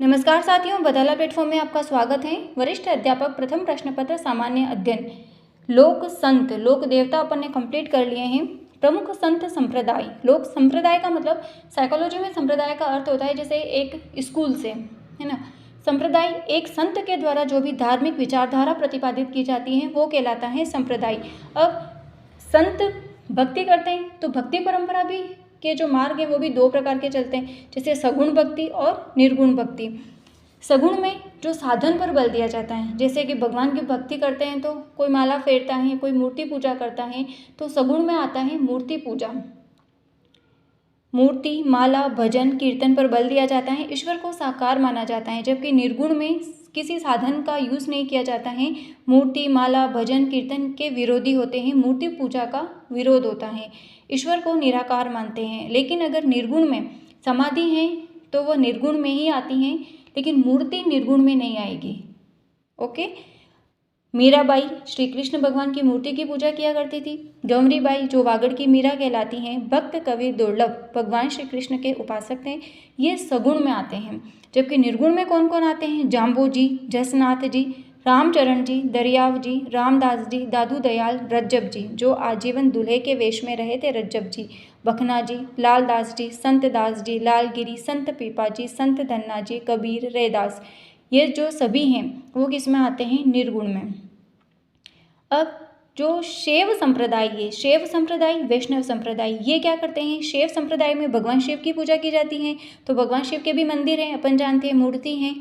नमस्कार साथियों, बदाला प्लेटफॉर्म में आपका स्वागत है। वरिष्ठ अध्यापक प्रथम प्रश्न पत्र सामान्य अध्ययन लोक संत लोक देवता अपन ने कंप्लीट कर लिए हैं। प्रमुख संत संप्रदाय, लोक संप्रदाय का मतलब साइकोलॉजी में संप्रदाय का अर्थ होता है जैसे एक स्कूल से, है ना। संप्रदाय एक संत के द्वारा जो भी धार्मिक विचारधारा प्रतिपादित की जाती है वो कहलाता है संप्रदाय। अब संत भक्ति करते हैं तो भक्ति परंपरा भी के जो मार्ग है वो भी दो प्रकार के चलते हैं, जैसे सगुण भक्ति और निर्गुण भक्ति। सगुण में जो साधन पर बल दिया जाता है, जैसे कि भगवान की भक्ति करते हैं तो कोई माला फेरता है, कोई मूर्ति पूजा करता है, तो सगुण में आता है मूर्ति पूजा। मूर्ति, माला, भजन, कीर्तन पर बल दिया जाता है, ईश्वर को साकार माना जाता है। जबकि निर्गुण में किसी साधन का यूज़ नहीं किया जाता है। मूर्ति, माला, भजन, कीर्तन के विरोधी होते हैं, मूर्ति पूजा का विरोध होता है, ईश्वर को निराकार मानते हैं। लेकिन अगर निर्गुण में समाधि है तो वह निर्गुण में ही आती हैं, लेकिन मूर्ति निर्गुण में नहीं आएगी। ओके। मीराबाई श्री कृष्ण भगवान की मूर्ति की पूजा किया करती थी। गौरीबाई जो वागड़ की मीरा कहलाती हैं, भक्त कबीर दुर्लभ भगवान श्री कृष्ण के उपासक थे, ये सगुण में आते हैं। जबकि निर्गुण में कौन कौन आते हैं? जाम्बू जी, जसनाथ जी, रामचरण जी, दरियाव जी, रामदास जी, दादू दयाल, रज्जब जी जो आजीवन दूल्हे के वेश में रहे थे, रज्जब जी, बखना जी, लालदास जी, संत दास जी, लालगिरी, संत पीपा जी, संत धन्ना जी, कबीर, रैदास, ये जो सभी हैं वो किस में आते हैं? निर्गुण में। अब जो शैव संप्रदाय है, शैव संप्रदाय, वैष्णव संप्रदाय, ये क्या करते हैं? शैव संप्रदाय में भगवान शिव की पूजा की जाती है, तो भगवान शिव के भी मंदिर हैं, अपन जानते हैं, मूर्ति हैं।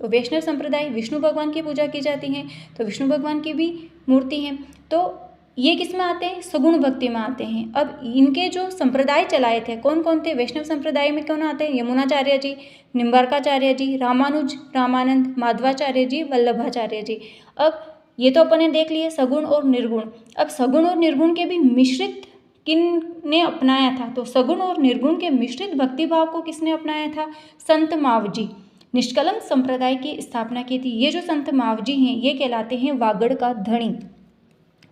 तो वैष्णव संप्रदाय विष्णु भगवान की पूजा की जाती है, तो विष्णु भगवान की भी मूर्ति है। तो ये किस में आते हैं? सगुण भक्ति में आते हैं। अब इनके जो संप्रदाय चलाए थे कौन कौन थे? वैष्णव संप्रदाय में कौन आते हैं? यमुनाचार्य जी, निम्बार्काचार्य जी, रामानुज, रामानंद, माधवाचार्य जी, वल्लभाचार्य जी। अब ये तो अपन ने देख लिए सगुण और निर्गुण। अब सगुण और निर्गुण के भी मिश्रित किन ने अपनाया था? तो सगुण और निर्गुण के मिश्रित भक्ति भाव को किसने अपनाया था? संत मावजी, निष्कलंक संप्रदाय की स्थापना की थी। ये जो संत मावजी हैं ये कहलाते हैं वागड़ का धनी,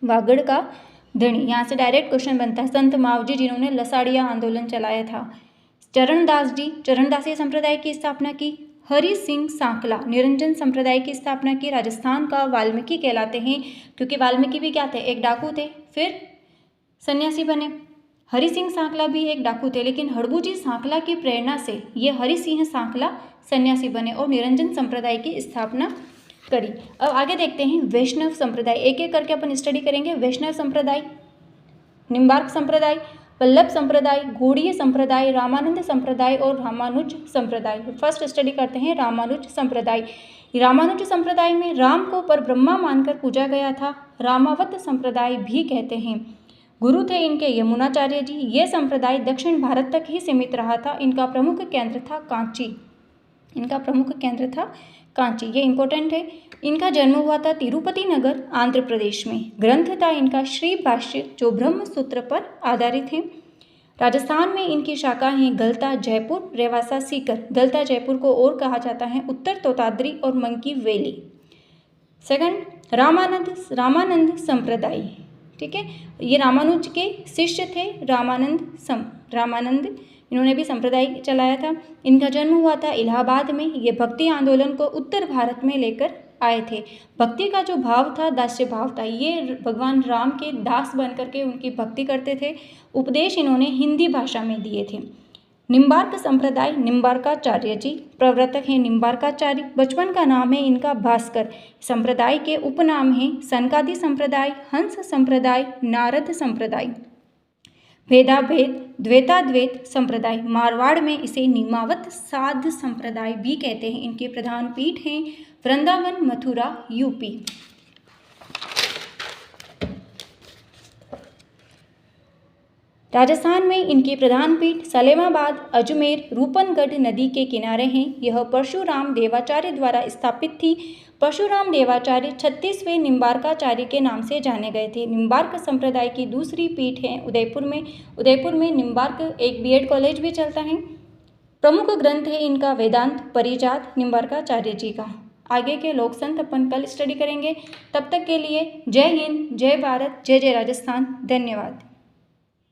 वागड़ का धनी। यहाँ से डायरेक्ट क्वेश्चन बनता है। संत मावजी जिन्होंने लसाड़िया आंदोलन चलाया था। चरणदास जी, चरणदासी संप्रदाय की स्थापना की। हरि सिंह सांकला, निरंजन संप्रदाय की स्थापना की। राजस्थान का वाल्मीकि कहलाते हैं, क्योंकि वाल्मीकि भी क्या थे? एक डाकू थे, फिर सन्यासी बने। हरि सिंह सांकला भी एक डाकू थे, लेकिन हड़बू जी सांकला की प्रेरणा से ये हरि सिंह सांकला सन्यासी बने और निरंजन संप्रदाय की स्थापना करी। अब आगे देखते हैं वैष्णव संप्रदाय, एक एक करके अपन स्टडी करेंगे। वैष्णव संप्रदाय, निम्बार्क संप्रदाय, वल्लभ संप्रदाय, गौड़ीय संप्रदाय, रामानंद संप्रदाय और रामानुज संप्रदाय। फर्स्ट स्टडी करते हैं रामानुज संप्रदाय। रामानुज संप्रदाय में राम को परब्रह्मा मानकर पूजा गया था, रामावत संप्रदाय भी कहते हैं। गुरु थे इनके यमुनाचार्य जी। ये संप्रदाय दक्षिण भारत तक ही सीमित रहा था। इनका प्रमुख केंद्र था कांची, इनका प्रमुख केंद्र था कांची, ये इंपॉर्टेंट है। इनका जन्म हुआ था तिरुपति नगर, आंध्र प्रदेश में। ग्रंथ था इनका श्री भाष्य जो ब्रह्म सूत्र पर आधारित है। राजस्थान में इनकी शाखा है गलता, जयपुर, रेवासा, सीकर। गलता जयपुर को और कहा जाता है उत्तर तोताद्री और मंकी वैली। सेकंड, रामानंद संप्रदाय, ठीक है। ये रामानुज के शिष्य थे, रामानंद इन्होंने भी संप्रदाय चलाया था। इनका जन्म हुआ था इलाहाबाद में। ये भक्ति आंदोलन को उत्तर भारत में लेकर आए थे। भक्ति का जो भाव था दास्य भाव था, ये भगवान राम के दास बन करके उनकी भक्ति करते थे। उपदेश इन्होंने हिंदी भाषा में दिए थे। निम्बार्क संप्रदाय, निम्बार्काचार्य जी प्रवर्तक हैं निम्बार्काचार्य। बचपन का नाम है इनका भास्कर। संप्रदाय के उपनाम हैं सनकादि संप्रदाय, हंस संप्रदाय, नारद संप्रदाय। भेदाभेद, द्वैताद्वैत संप्रदाय, मारवाड़ में इसे निमावत साध संप्रदाय भी कहते हैं। इनके प्रधान पीठ हैं वृंदावन, मथुरा, यूपी। राजस्थान में इनकी प्रधान पीठ सलेमाबाद, अजमेर, रूपनगढ़ नदी के किनारे हैं। यह परशुराम देवाचार्य द्वारा स्थापित थी। परशुराम देवाचार्य 36वें निम्बार्काचार्य के नाम से जाने गए थे। निम्बार्क संप्रदाय की दूसरी पीठ है उदयपुर में। उदयपुर में निम्बार्क एक बीएड कॉलेज भी चलता है। प्रमुख ग्रंथ है इनका वेदांत परिजात, निम्बार्काचार्य जी का। आगे के लोक संत अपन कल स्टडी करेंगे। तब तक के लिए जय हिंद, जय भारत, जय जय राजस्थान। धन्यवाद।